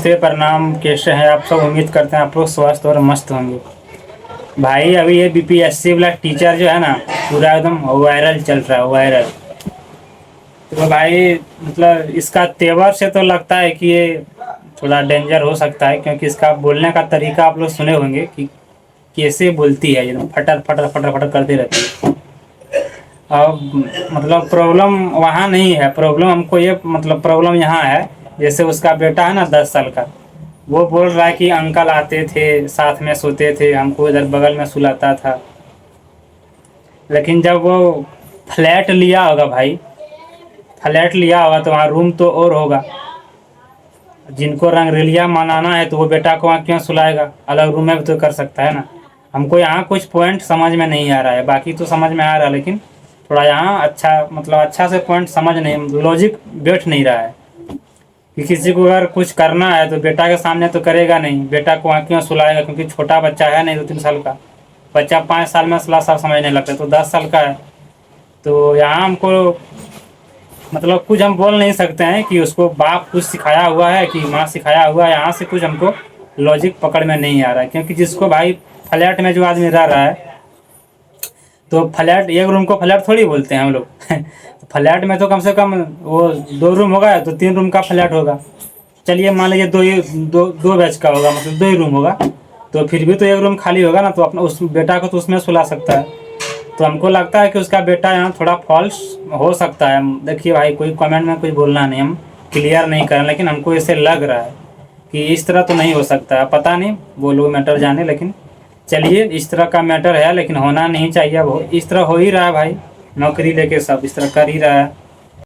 नमस्ते, प्रणाम। कैसे हैं आप सब? उम्मीद करते हैं आप लोग स्वस्थ और मस्त होंगे। भाई अभी ये बीपीएससी वाला टीचर जो है ना, पूरा एकदम वायरल चल रहा है, वायरल। तो भाई मतलब इसका तेवर से तो लगता है कि ये थोड़ा डेंजर हो सकता है, क्योंकि इसका बोलने का तरीका आप लोग सुने होंगे कि कैसे बोलती है, एकदम फटर फटर फटर फटर करती रहती है। अब मतलब प्रॉब्लम वहाँ नहीं है, प्रॉब्लम हमको ये मतलब प्रॉब्लम यहाँ है। जैसे उसका बेटा है ना 10 साल का, वो बोल रहा है कि अंकल आते थे, साथ में सोते थे, हमको इधर बगल में सुलाता था। लेकिन जब वो फ्लैट लिया होगा भाई, फ्लैट लिया होगा तो वहाँ रूम तो और होगा। जिनको रंगरेलिया मनाना है तो वो बेटा को वहाँ क्यों सुलाएगा? अलग रूम में भी तो कर सकता है ना। हमको यहाँ कुछ पॉइंट समझ में नहीं आ रहा है, बाकी तो समझ में आ रहा है, लेकिन थोड़ा यहाँ अच्छा मतलब अच्छा से पॉइंट समझ नहीं, लॉजिक बैठ नहीं रहा है कि किसी को अगर कुछ करना है तो बेटा के सामने तो करेगा नहीं, बेटा को वहाँ क्यों सुलाएगा? क्योंकि छोटा बच्चा है नहीं, 2-3 साल का बच्चा 5 साल में सुला सब समझने लगता है, तो 10 साल का है। तो यहाँ हमको मतलब कुछ हम बोल नहीं सकते हैं कि उसको बाप कुछ सिखाया हुआ है कि माँ सिखाया हुआ है। यहाँ से कुछ हमको लॉजिक पकड़ में नहीं आ रहा है, क्योंकि जिसको भाई फ्लैट में जो आदमी रह रहा है, तो फ्लैट एक रूम को फ्लैट थोड़ी बोलते हैं हम लोग तो फ्लैट में तो कम से कम वो 2 रूम होगा तो 3 रूम का फ्लैट होगा। चलिए मान लीजिए दो बैच का होगा, मतलब 2 ही रूम होगा, तो फिर भी तो एक रूम खाली होगा ना, तो अपना उस बेटा को तो उसमें सुला सकता है। तो हमको लगता है कि उसका बेटा यहाँ थोड़ा फॉल्स हो सकता है। देखिए भाई, कोई कमेंट में कुछ बोलना नहीं, हम क्लियर नहीं करें, लेकिन हमको ऐसे लग रहा है कि इस तरह तो नहीं हो सकता है। पता नहीं, वो लोग मैटर जाने, लेकिन चलिए इस तरह का मैटर है, लेकिन होना नहीं चाहिए। वो इस तरह हो ही रहा है भाई, नौकरी लेके सब इस तरह कर ही रहा है।